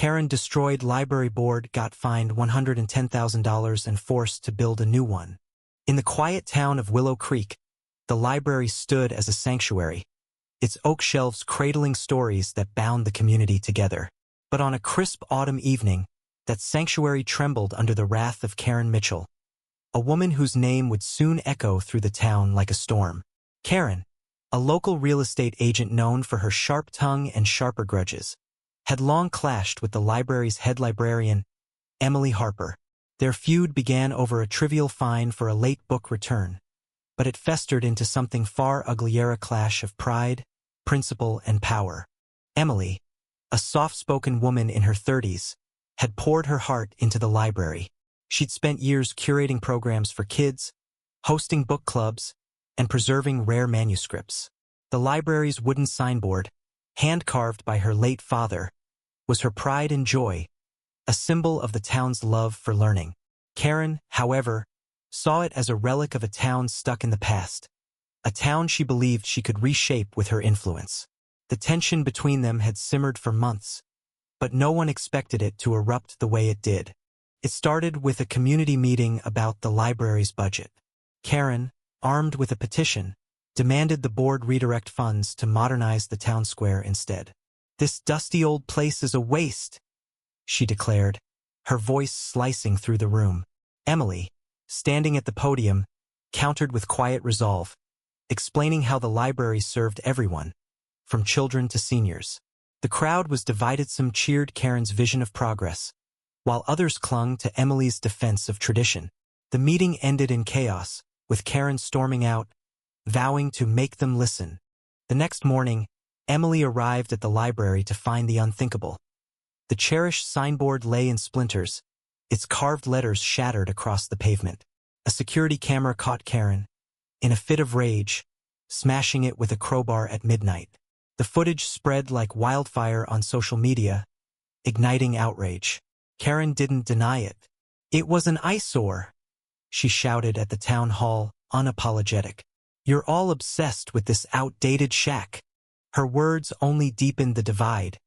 Karen destroyed library board, got fined $110,000 and forced to build a new one. In the quiet town of Willow Creek, the library stood as a sanctuary, its oak shelves cradling stories that bound the community together. But on a crisp autumn evening, that sanctuary trembled under the wrath of Karen Mitchell, a woman whose name would soon echo through the town like a storm. Karen, a local real estate agent known for her sharp tongue and sharper grudges, had long clashed with the library's head librarian, Emily Harper. Their feud began over a trivial fine for a late book return, but it festered into something far uglier, a clash of pride, principle, and power. Emily, a soft-spoken woman in her 30s, had poured her heart into the library. She'd spent years curating programs for kids, hosting book clubs, and preserving rare manuscripts. The library's wooden signboard, hand-carved by her late father, was her pride and joy, a symbol of the town's love for learning. Karen, however, saw it as a relic of a town stuck in the past, a town she believed she could reshape with her influence. The tension between them had simmered for months, but no one expected it to erupt the way it did. It started with a community meeting about the library's budget. Karen, armed with a petition, demanded the board redirect funds to modernize the town square instead. "This dusty old place is a waste," she declared, her voice slicing through the room. Emily, standing at the podium, countered with quiet resolve, explaining how the library served everyone, from children to seniors. The crowd was divided. Some cheered Karen's vision of progress, while others clung to Emily's defense of tradition. The meeting ended in chaos, with Karen storming out, vowing to make them listen. The next morning, Emily arrived at the library to find the unthinkable. The cherished signboard lay in splinters, its carved letters shattered across the pavement. A security camera caught Karen, in a fit of rage, smashing it with a crowbar at midnight. The footage spread like wildfire on social media, igniting outrage. Karen didn't deny it. "It was an eyesore," she shouted at the town hall, unapologetic. "You're all obsessed with this outdated shack." Her words only deepened the divide,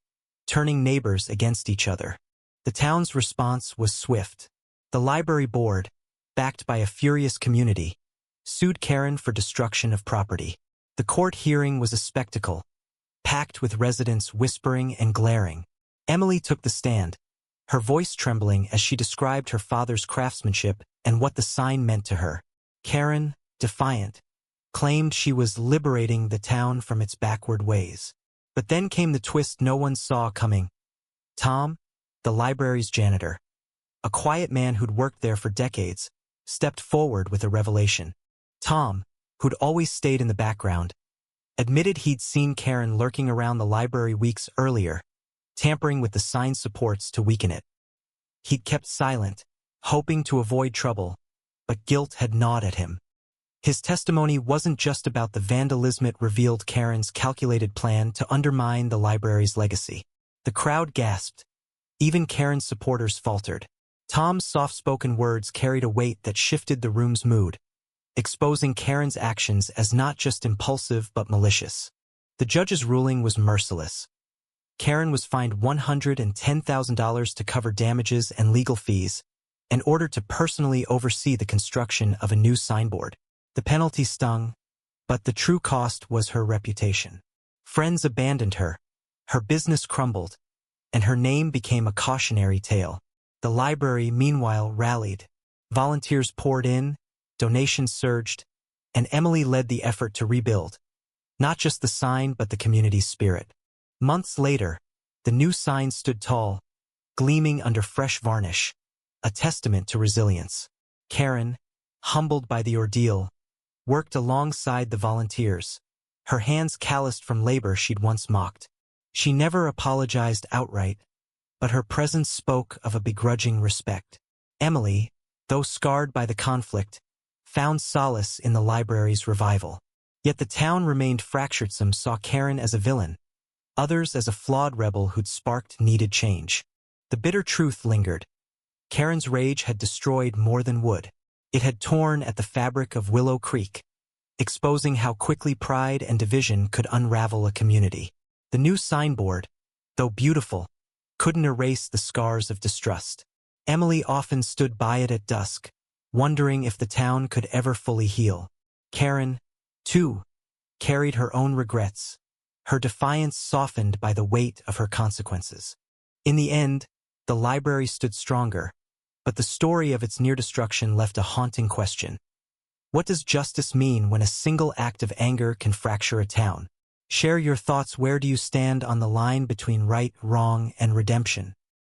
turning neighbors against each other. The town's response was swift. The library board, backed by a furious community, sued Karen for destruction of property. The court hearing was a spectacle, packed with residents whispering and glaring. Emily took the stand, her voice trembling as she described her father's craftsmanship and what the sign meant to her. Karen, defiant, claimed she was liberating the town from its backward ways. But then came the twist no one saw coming. Tom, the library's janitor, a quiet man who'd worked there for decades, stepped forward with a revelation. Tom, who'd always stayed in the background, admitted he'd seen Karen lurking around the library weeks earlier, tampering with the sign supports to weaken it. He'd kept silent, hoping to avoid trouble, but guilt had gnawed at him. His testimony wasn't just about the vandalism. It revealed Karen's calculated plan to undermine the library's legacy. The crowd gasped. Even Karen's supporters faltered. Tom's soft-spoken words carried a weight that shifted the room's mood, exposing Karen's actions as not just impulsive but malicious. The judge's ruling was merciless. Karen was fined $110,000 to cover damages and legal fees, and ordered to personally oversee the construction of a new signboard. The penalty stung, but the true cost was her reputation. Friends abandoned her, her business crumbled, and her name became a cautionary tale. The library, meanwhile, rallied. Volunteers poured in, donations surged, and Emily led the effort to rebuild, not just the sign but the community's spirit. Months later, the new sign stood tall, gleaming under fresh varnish, a testament to resilience. Karen, humbled by the ordeal, worked alongside the volunteers, her hands calloused from labor she'd once mocked. She never apologized outright, but her presence spoke of a begrudging respect. Emily, though scarred by the conflict, found solace in the library's revival. Yet the town remained fractured. Some saw Karen as a villain, others as a flawed rebel who'd sparked needed change. The bitter truth lingered. Karen's rage had destroyed more than wood. It had torn at the fabric of Willow Creek, exposing how quickly pride and division could unravel a community. The new signboard, though beautiful, couldn't erase the scars of distrust. Emily often stood by it at dusk, wondering if the town could ever fully heal. Karen, too, carried her own regrets, her defiance softened by the weight of her consequences. In the end, the library stood stronger, but the story of its near destruction left a haunting question. What does justice mean when a single act of anger can fracture a town? Share your thoughts. Where do you stand on the line between right, wrong, and redemption?